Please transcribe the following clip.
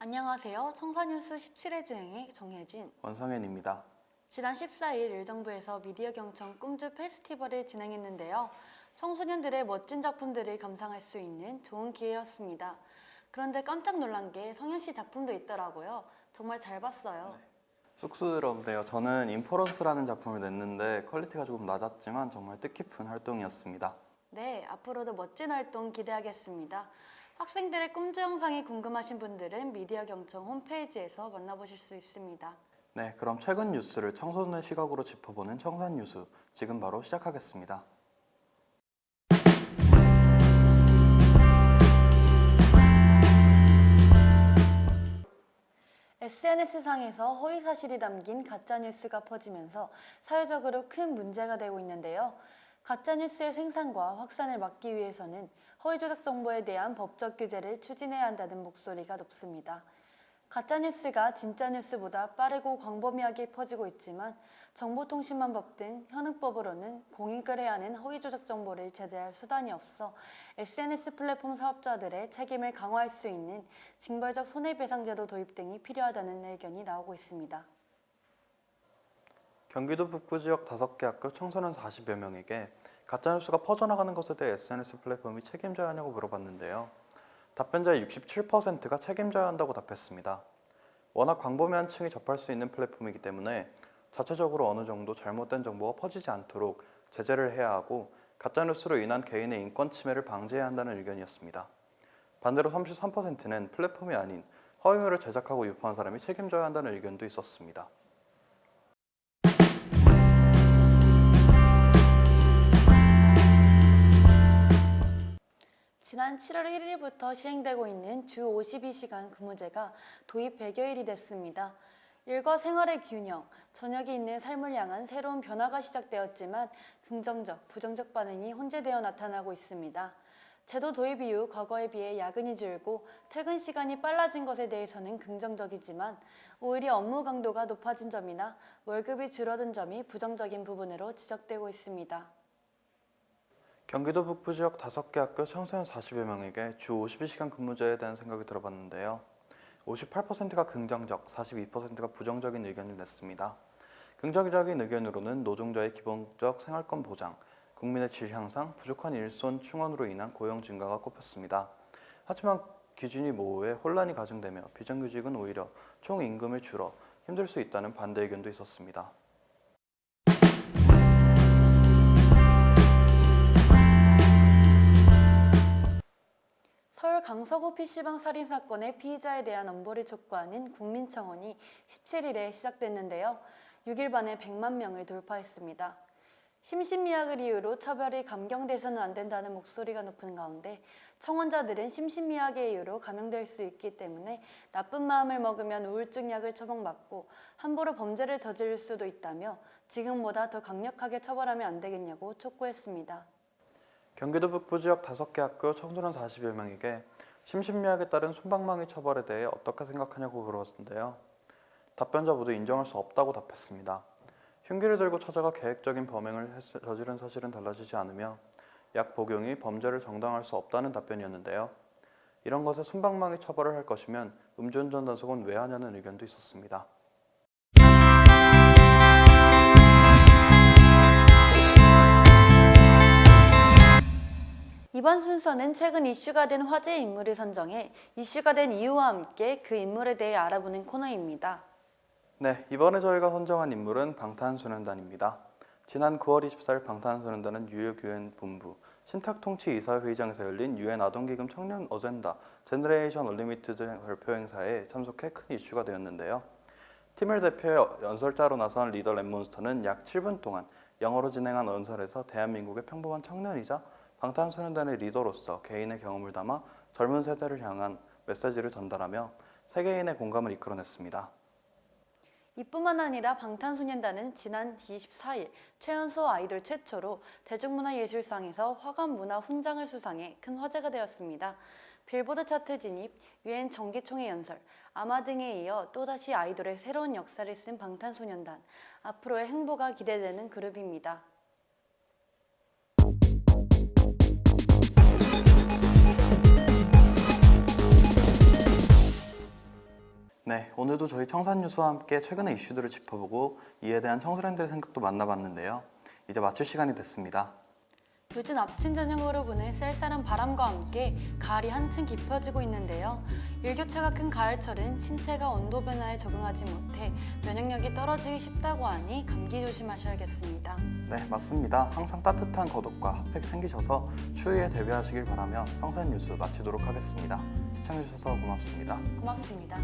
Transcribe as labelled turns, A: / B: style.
A: 안녕하세요. 청사뉴스 17회 진행의 정혜진,
B: 원성현입니다.
A: 지난 14일 일정부에서 미디어 경청 꿈즈 페스티벌을 진행했는데요. 청소년들의 멋진 작품들을 감상할 수 있는 좋은 기회였습니다. 그런데 깜짝 놀란 게 성현 씨 작품도 있더라고요. 정말 잘 봤어요.
B: 쑥스럽네요. 저는 인포런스라는 작품을 냈는데 퀄리티가 조금 낮았지만 정말 뜻깊은 활동이었습니다.
A: 네, 앞으로도 멋진 활동 기대하겠습니다. 학생들의 꿈즈 영상이 궁금하신 분들은 미디어 경청 홈페이지에서 만나보실 수 있습니다.
B: 네, 그럼 최근 뉴스를 청소년의 시각으로 짚어보는 청산뉴스 지금 바로 시작하겠습니다.
A: SNS상에서 허위 사실이 담긴 가짜뉴스가 퍼지면서 사회적으로 큰 문제가 되고 있는데요. 가짜뉴스의 생산과 확산을 막기 위해서는 허위 조작 정보에 대한 법적 규제를 추진해야 한다는 목소리가 높습니다. 가짜뉴스가 진짜뉴스보다 빠르고 광범위하게 퍼지고 있지만 정보통신망법 등 현행법으로는 공익을 해야 하는 허위 조작 정보를 제재할 수단이 없어 SNS 플랫폼 사업자들의 책임을 강화할 수 있는 징벌적 손해배상제도 도입 등이 필요하다는 의견이 나오고 있습니다.
B: 경기도 북부 지역 5개 학교 청소년 40여 명에게 가짜뉴스가 퍼져나가는 것에 대해 SNS 플랫폼이 책임져야 하냐고 물어봤는데요. 답변자의 67%가 책임져야 한다고 답했습니다. 워낙 광범위한 층이 접할 수 있는 플랫폼이기 때문에 자체적으로 어느 정도 잘못된 정보가 퍼지지 않도록 제재를 해야 하고 가짜뉴스로 인한 개인의 인권 침해를 방지해야 한다는 의견이었습니다. 반대로 33%는 플랫폼이 아닌 허위물을 제작하고 유포한 사람이 책임져야 한다는 의견도 있었습니다.
A: 지난 7월 1일부터 시행되고 있는 주 52시간 근무제가 도입 100여일이 됐습니다. 일과 생활의 균형, 저녁이 있는 삶을 향한 새로운 변화가 시작되었지만 긍정적, 부정적 반응이 혼재되어 나타나고 있습니다. 제도 도입 이후 과거에 비해 야근이 줄고 퇴근 시간이 빨라진 것에 대해서는 긍정적이지만 오히려 업무 강도가 높아진 점이나 월급이 줄어든 점이 부정적인 부분으로 지적되고 있습니다.
B: 경기도 북부 지역 5개 학교 청소년 40여 명에게 주 52시간 근무제에 대한 생각이 들어봤는데요. 58%가 긍정적, 42%가 부정적인 의견을 냈습니다. 긍정적인 의견으로는 노동자의 기본적 생활권 보장, 국민의 질 향상, 부족한 일손 충원으로 인한 고용 증가가 꼽혔습니다. 하지만 기준이 모호해 혼란이 가중되며 비정규직은 오히려 총 임금을 줄어 힘들 수 있다는 반대 의견도 있었습니다.
A: 서울 강서구 PC방 살인 사건의 피의자에 대한 엄벌을 촉구하는 국민청원이 17일에 시작됐는데요. 6일 만에 100만 명을 돌파했습니다. 심신미약을 이유로 처벌이 감경돼서는 안 된다는 목소리가 높은 가운데 청원자들은 심신미약의 이유로 감형될 수 있기 때문에 나쁜 마음을 먹으면 우울증 약을 처방받고 함부로 범죄를 저지를 수도 있다며 지금보다 더 강력하게 처벌하면 안 되겠냐고 촉구했습니다.
B: 경기도 북부 지역 5개 학교 청소년 40여 명에게 심신미약에 따른 솜방망이 처벌에 대해 어떻게 생각하냐고 물었는데요. 답변자 모두 인정할 수 없다고 답했습니다. 흉기를 들고 찾아가 계획적인 범행을 저지른 사실은 달라지지 않으며 약 복용이 범죄를 정당화할 수 없다는 답변이었는데요. 이런 것에 솜방망이 처벌을 할 것이면 음주운전 단속은 왜 하냐는 의견도 있었습니다.
A: 이번 순서는 최근 이슈가 된 화제의 인물을 선정해 이슈가 된 이유와 함께 그 인물에 대해 알아보는 코너입니다.
B: 네, 이번에 저희가 선정한 인물은 방탄소년단입니다. 지난 9월 24일 방탄소년단은 뉴욕 유엔 본부 신탁통치이사회의장에서 열린 유엔 아동기금 청년 어젠다 제너레이션 얼리미티드 발표 행사에 참석해 큰 이슈가 되었는데요. 팀을 대표해 연설자로 나선 리더 랩몬스터는 약 7분 동안 영어로 진행한 연설에서 대한민국의 평범한 청년이자 방탄소년단의 리더로서 개인의 경험을 담아 젊은 세대를 향한 메시지를 전달하며 세계인의 공감을 이끌어냈습니다.
A: 이뿐만 아니라 방탄소년단은 지난 24일 최연소 아이돌 최초로 대중문화예술상에서 화관문화 훈장을 수상해 큰 화제가 되었습니다. 빌보드 차트 진입, 유엔 정기총회 연설, 아마 등에 이어 또다시 아이돌의 새로운 역사를 쓴 방탄소년단, 앞으로의 행보가 기대되는 그룹입니다.
B: 네, 오늘도 저희 청산뉴스와 함께 최근의 이슈들을 짚어보고 이에 대한 청소년들의 생각도 만나봤는데요. 이제 마칠 시간이 됐습니다.
A: 요즘 아침 저녁으로 부는 쌀쌀한 바람과 함께 가을이 한층 깊어지고 있는데요. 일교차가 큰 가을철은 신체가 온도 변화에 적응하지 못해 면역력이 떨어지기 쉽다고 하니 감기 조심하셔야겠습니다.
B: 네, 맞습니다. 항상 따뜻한 겉옷과 핫팩 챙기셔서 추위에 대비하시길 바라며 청산뉴스 마치도록 하겠습니다. 시청해주셔서 고맙습니다.
A: 고맙습니다.